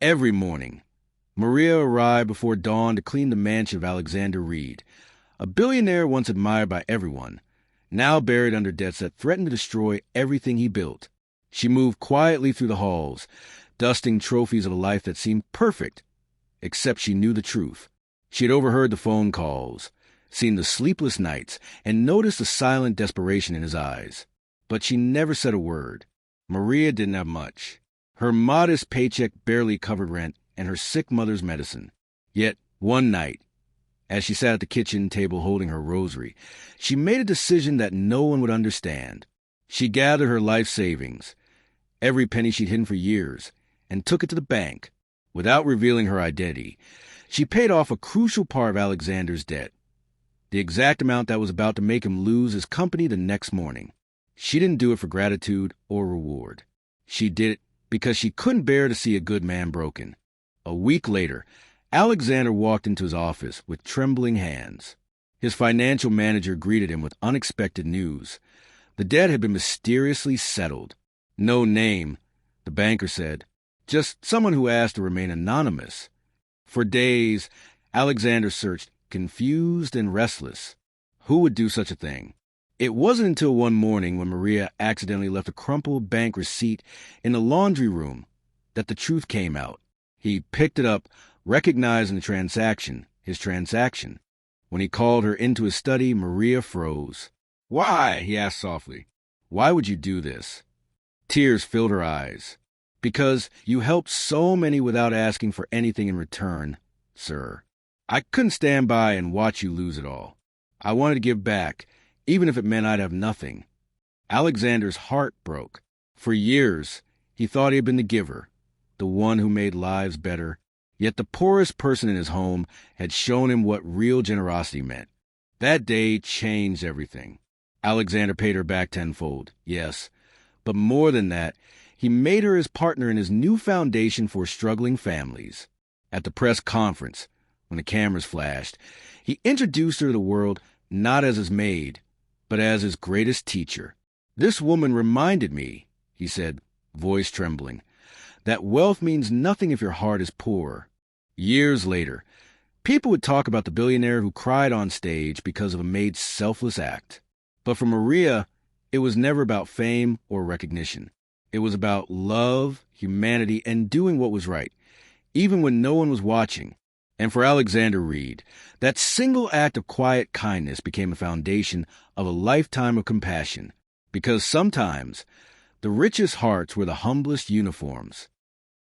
Every morning, Maria arrived before dawn to clean the mansion of Alexander Reed, a billionaire once admired by everyone, now buried under debts that threatened to destroy everything he built. She moved quietly through the halls, dusting trophies of a life that seemed perfect, except she knew the truth. She had overheard the phone calls, seen the sleepless nights, and noticed the silent desperation in his eyes. But she never said a word. Maria didn't have much. Her modest paycheck barely covered rent and her sick mother's medicine. Yet, one night, as she sat at the kitchen table holding her rosary, she made a decision that no one would understand. She gathered her life savings, every penny she'd hidden for years, and took it to the bank. Without revealing her identity, she paid off a crucial part of Alexander's debt, the exact amount that was about to make him lose his company the next morning. She didn't do it for gratitude or reward. She did it because she couldn't bear to see a good man broken. A week later, Alexander walked into his office with trembling hands. His financial manager greeted him with unexpected news. The debt had been mysteriously settled. No name, the banker said. Just someone who asked to remain anonymous. For days, Alexander searched, confused and restless. Who would do such a thing? It wasn't until one morning when Maria accidentally left a crumpled bank receipt in the laundry room that the truth came out. He picked it up, recognizing his transaction. When he called her into his study, Maria froze. "Why?" he asked softly. "Why would you do this?" Tears filled her eyes. "Because you helped so many without asking for anything in return, sir. I couldn't stand by and watch you lose it all. I wanted to give back, even if it meant I'd have nothing." Alexander's heart broke. For years, he thought he had been the giver, the one who made lives better. Yet the poorest person in his home had shown him what real generosity meant. That day changed everything. Alexander paid her back tenfold, yes. But more than that, he made her his partner in his new foundation for struggling families. At the press conference, when the cameras flashed, he introduced her to the world not as his maid, but as his greatest teacher. "This woman reminded me," he said, voice trembling, "that wealth means nothing if your heart is poor." Years later, people would talk about the billionaire who cried on stage because of a maid's selfless act. But for Maria, it was never about fame or recognition. It was about love, humanity, and doing what was right, even when no one was watching. And for Alexander Reed, that single act of quiet kindness became the foundation of a lifetime of compassion. Because sometimes, the richest hearts wear the humblest uniforms.